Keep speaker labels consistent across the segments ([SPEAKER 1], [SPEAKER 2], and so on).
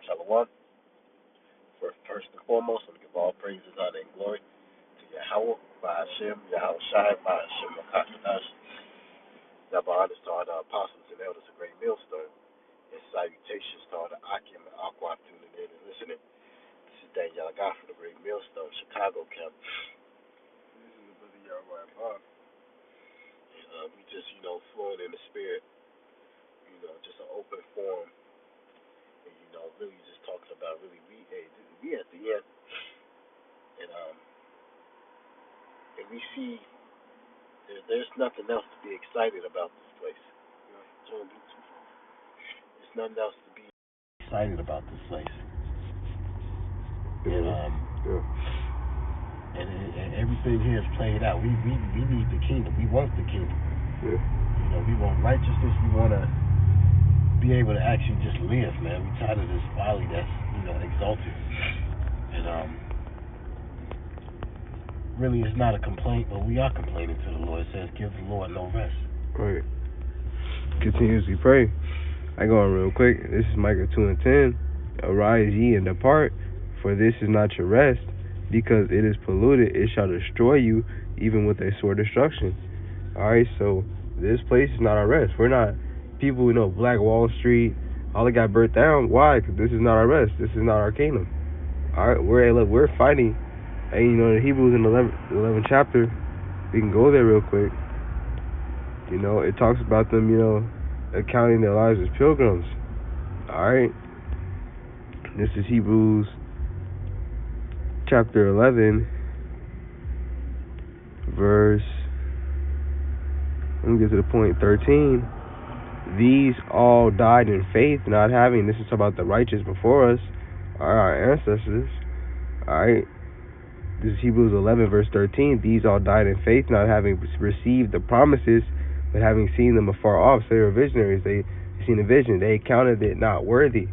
[SPEAKER 1] Shalom. First and foremost, I give all praises, honor, and glory to Yahweh, by Hashem, Yahweh Shai, by Hashem, Makatash. Double honors to all the apostles and elders of Great Millstone, and salutations to all the Akim and Aqua tuning in and listening. This is Daniel God from the Great Millstone, Chicago camp. This is the brother Yahweh Bob. And we just, flowing in the spirit, just an open forum. And, really just talking about really we at the end. And we see there's nothing else to be excited about this place. There's nothing else to be excited about this place. And everything here is played out. We need the kingdom. We want the kingdom.
[SPEAKER 2] Yeah.
[SPEAKER 1] We want righteousness. We want to be able to actually just live, man. We tired of this folly that's exalted. And really, it's not a complaint, but we are complaining to the Lord. It says, "Give the Lord no rest."
[SPEAKER 2] Right. Continuously pray. I go on real quick. This is Micah 2:10. Arise ye and depart, for this is not your rest, because it is polluted. It shall destroy you, even with a sore destruction. All right. So this place is not our rest. We're not people who know Black Wall Street. All it got burnt down. Why? Because this is not our rest. This is not our kingdom. All right. We're fighting. And in Hebrews in the 11th chapter, we can go there real quick. It talks about them, accounting their lives as pilgrims. Alright? This is Hebrews chapter 11, verse, let me get to the point, 13. These all died in faith, not having, this is about the righteous before us, our ancestors. Alright? This is Hebrews 11, verse 13. These all died in faith, not having received the promises, but having seen them afar off. So they were visionaries. They seen a vision. They counted it not worthy.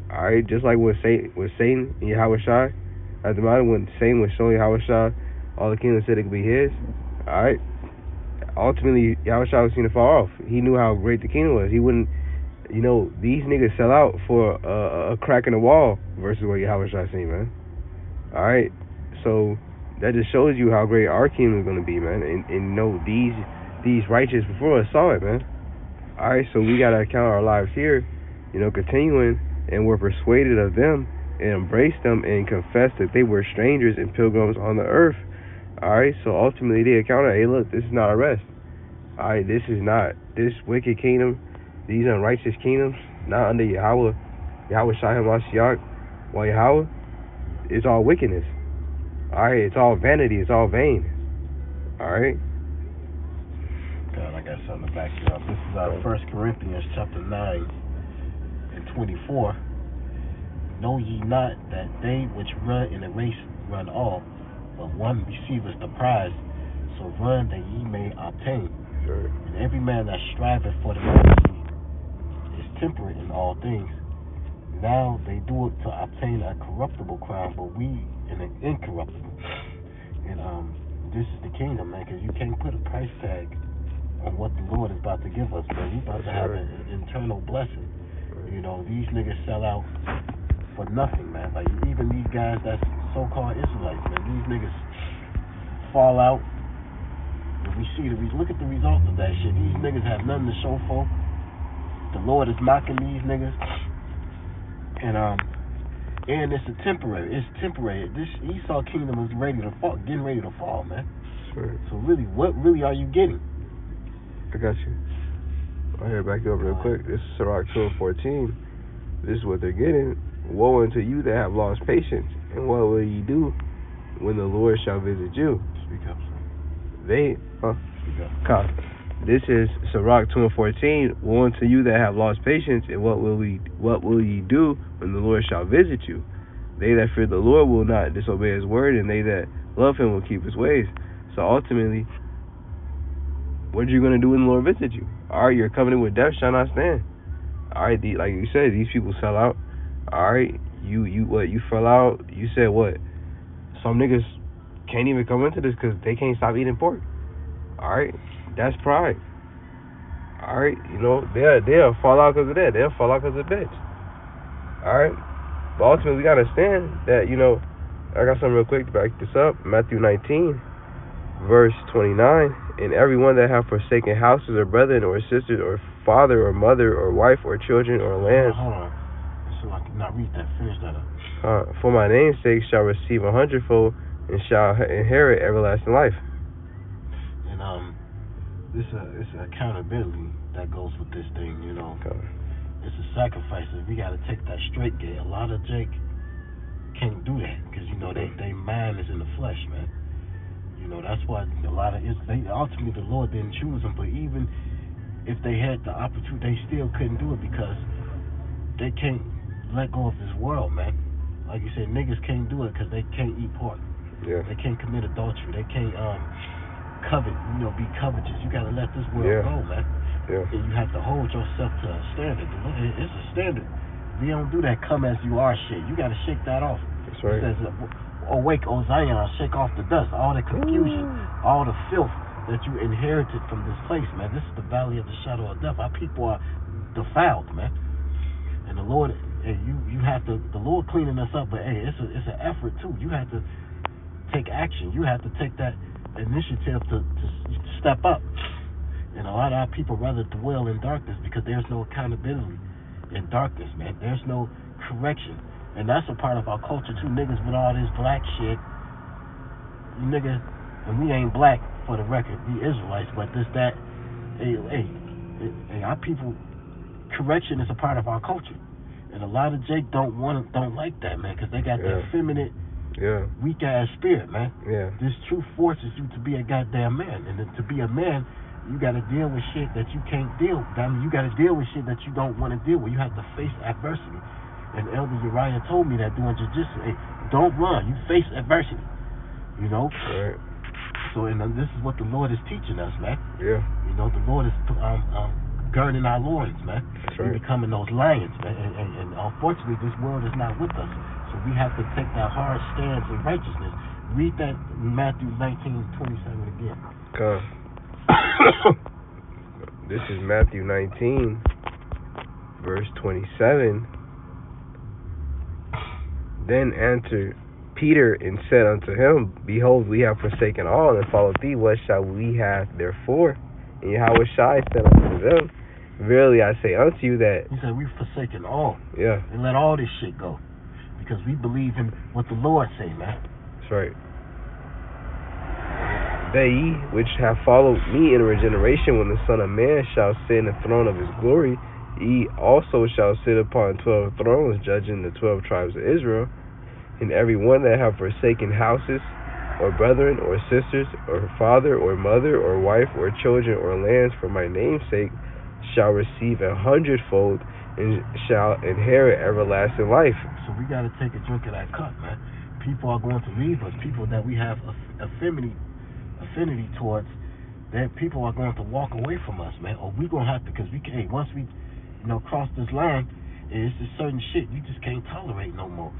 [SPEAKER 2] Alright, just like with Satan and Yahweh Shai. At the moment when Satan was showing Yahweh Shai all the kingdom said it could be his. Alright. Ultimately, Yahweh Shai was seen afar off. He knew how great the kingdom was. He wouldn't, these niggas sell out for a crack in the wall versus what Yahweh Shai seen, man. Alright, so that just shows you how great our kingdom is going to be, man. And these righteous before us saw it, man. Alright, so we got to count our lives here, continuing, and we're persuaded of them and embrace them and confess that they were strangers and pilgrims on the earth. Alright, so ultimately they accounted, hey, look, this is not our rest. Alright, this is not, this wicked kingdom, these unrighteous kingdoms, not under Yahweh Shai HaMashiach, while Yahweh, it's all wickedness. Alright, it's all vanity, it's all vain. Alright?
[SPEAKER 1] God, I got something to back you up. This is out of 1 Corinthians chapter 9 and 24. Know ye not that they which run in a race run all, but one receiveth the prize, so run that ye may obtain.
[SPEAKER 2] Sure.
[SPEAKER 1] And every man that striveth for the mastery is temperate in all things. Now they do it to obtain a corruptible crown, but we in an incorruptible. And this is the kingdom, man, because you can't put a price tag on what the Lord is about to give us, man. We're about to have an internal blessing. These niggas sell out for nothing, man. Like, even these guys that's so-called Israelites, man, these niggas fall out. And we see look at the results of that shit. These niggas have nothing to show for. The Lord is mocking these niggas. And it's temporary. It's temporary. This Esau kingdom is getting ready to fall, man.
[SPEAKER 2] Sure.
[SPEAKER 1] So really, what really are you getting?
[SPEAKER 2] I got you. I'll hear back you up real quick. This is Sirach 2:14. This is what they're getting. Woe unto you that have lost patience, and what will ye do when the Lord shall visit you?
[SPEAKER 1] Speak up,
[SPEAKER 2] sir.
[SPEAKER 1] Speak up.
[SPEAKER 2] This is Sirach 2:14. Woe unto you that have lost patience, and what will ye do when the Lord shall visit you? They that fear the Lord will not disobey his word, and they that love him will keep his ways. So ultimately, what are you going to do when the Lord visits you? Alright, your covenant with death shall not stand. Alright, like you said, these people sell out. Alright, you fell out. You said what? Some niggas can't even come into this because they can't stop eating pork. Alright, that's pride. Alright, they'll fall out because of that. They'll fall out because of bitch. Alright? But ultimately, we gotta understand that, I got something real quick to back this up. Matthew 19, verse 29. And everyone that have forsaken houses or brethren or sisters or father or mother or wife or children or lands.
[SPEAKER 1] Hold on. So I cannot read that. Finish that up.
[SPEAKER 2] For my name's sake shall receive 100-fold and shall inherit everlasting life.
[SPEAKER 1] And it's an accountability that goes with this thing,
[SPEAKER 2] Okay.
[SPEAKER 1] It's a sacrifice. We got to take that straight gate. A lot of Jake can't do that because they mind is in the flesh, man. That's why a lot of ultimately the Lord didn't choose them. But even if they had the opportunity, they still couldn't do it because they can't let go of this world, man. Like you said, niggas can't do it because they can't eat pork.
[SPEAKER 2] Yeah.
[SPEAKER 1] They can't commit adultery. They can't covet, be covetous. You got to let this world go, man.
[SPEAKER 2] Yeah.
[SPEAKER 1] And you have to hold yourself to a standard. It's a standard. We don't do that come as you are shit. You got to shake that off.
[SPEAKER 2] That's right.
[SPEAKER 1] It says, awake, O Zion, shake off the dust, all the confusion, all the filth that you inherited from this place, man. This is the valley of the shadow of death. Our people are defiled, man. And the Lord, you have to, the Lord cleaning us up, but it's an effort too. You have to take action. You have to take that initiative to step up. And a lot of our people rather dwell in darkness because there's no accountability in darkness, man. There's no correction. And that's a part of our culture too. Niggas with all this black shit. You niggas, and we ain't black for the record. We Israelites, but that. Hey, our people. Correction is a part of our culture, and a lot of Jake don't like that, man, because they got that feminine, weak ass spirit, man.
[SPEAKER 2] Yeah.
[SPEAKER 1] This truth forces you to be a goddamn man, and to be a man, you got to deal with shit that you can't deal with. I mean, you got to deal with shit that you don't want to deal with. You have to face adversity. And Elder Uriah told me that doing jiu-jitsu, hey, don't run. You face adversity.
[SPEAKER 2] Right.
[SPEAKER 1] So, and this is what the Lord is teaching us, man.
[SPEAKER 2] Yeah.
[SPEAKER 1] The Lord is girding our loins, man.
[SPEAKER 2] That's right.
[SPEAKER 1] We're becoming those lions, man. And unfortunately, this world is not with us. So we have to take that hard stance in righteousness. Read that Matthew 19:27 again.
[SPEAKER 2] Okay. This is Matthew 19, verse 27. Then answered Peter and said unto him, Behold, we have forsaken all and followed thee. What shall we have therefore? And Yahushua said unto them, Verily I say unto you that...
[SPEAKER 1] He said, we've forsaken all.
[SPEAKER 2] Yeah.
[SPEAKER 1] And let all this shit go. Because we believe in what the Lord say, man.
[SPEAKER 2] That's right. They which have followed me in regeneration, when the Son of Man shall sit in the throne of his glory, ye also shall sit upon 12 thrones, judging the 12 tribes of Israel. And every one that have forsaken houses, or brethren, or sisters, or father, or mother, or wife, or children, or lands, for my name's sake, shall receive 100-fold, and shall inherit everlasting life.
[SPEAKER 1] So we got to take a drink of that cup, man. People are going to leave us. People that we have affinity towards, that people are going to walk away from us, man. Or we going to have to, because we can't, once we cross this line, it's just certain shit you just can't tolerate no more.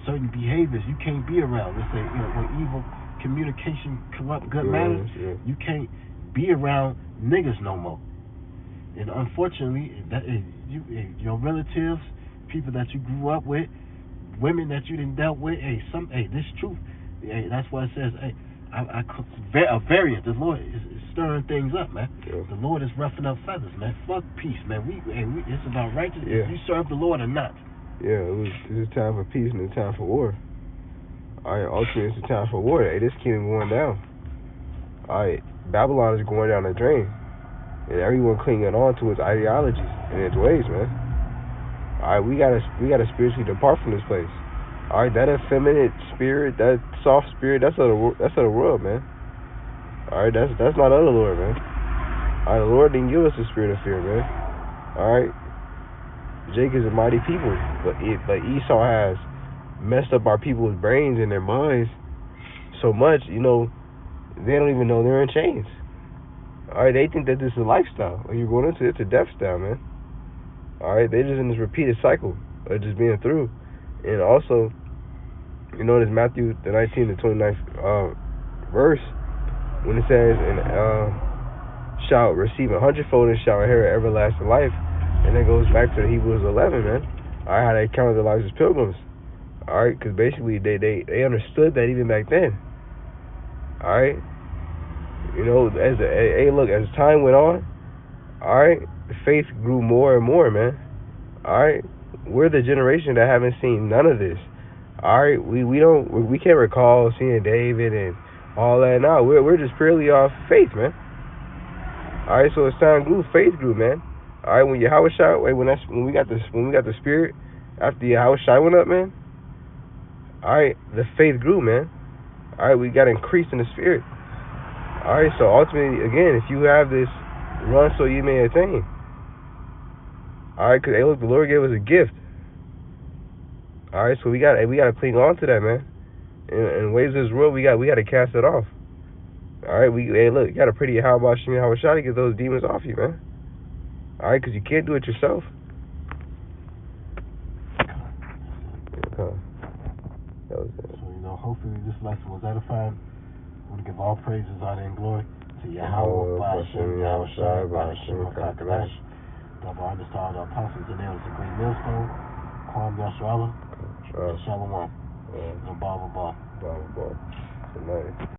[SPEAKER 1] Certain behaviors you can't be around. Let's say, when evil communication corrupt good manners, you can't be around niggas no more. And unfortunately, your relatives, people that you grew up with, women that you done dealt with, this truth, that's why it says, a variant. The Lord is stirring things up, man.
[SPEAKER 2] Yeah.
[SPEAKER 1] The Lord is roughing up feathers, man. Fuck peace, man. It's about righteousness.
[SPEAKER 2] Yeah.
[SPEAKER 1] You serve the Lord or not.
[SPEAKER 2] Yeah, it's a time for peace and a time for war. Alright, ultimately it's a time for war. Hey, this kingdom going down. Alright, Babylon is going down the drain. And everyone clinging on to its ideologies and its ways, man. Alright, we gotta spiritually depart from this place. Alright, that effeminate spirit, that soft spirit, that's of the world, man. Alright, that's not of the Lord, man. Alright, the Lord didn't give us a spirit of fear, man. Alright. Jake is a mighty people, but Esau has messed up our people's brains and their minds so much, they don't even know they're in chains. Alright, they think that this is a lifestyle. When you're going into it's a death style, man. Alright, they're just in this repeated cycle of just being through. And also, this Matthew the 19th to 29th verse, when it says, and shall receive 100-fold and shall inherit everlasting life. And that goes back to Hebrews 11, man. All right, how they counted their lives as pilgrims. All right, because basically they understood that even back then. All right, you know, as time went on, all right, the faith grew more and more, man. All right, we're the generation that haven't seen none of this. All right, we can't recall seeing David and all that. No, we're just purely off faith, man. All right, so as time grew, faith grew, man. All right, when when we got the spirit after Yahushua went up, man. All right, the faith grew, man. All right, we got increased in the spirit. All right, so ultimately, again, if you have this, run so you may attain. All right, because hey, look, the Lord gave us a gift. All right, so we got to cling on to that, man. In ways of this world, we got to cast it off. All right, look, you got to pray to Yahweh to get those demons off you, man. All right, because you can't do it yourself.
[SPEAKER 1] So, you know, hopefully this lesson was edifying. I want to give all praises, honor, and glory to Yahweh, Ba'ashem, Yahushua, Ba'ashem, HaKadosh. Double honors to all the apostles and elders of Great Millstone, Kwam Yasharallah, Shalom, and Baba Ba.
[SPEAKER 2] Good night.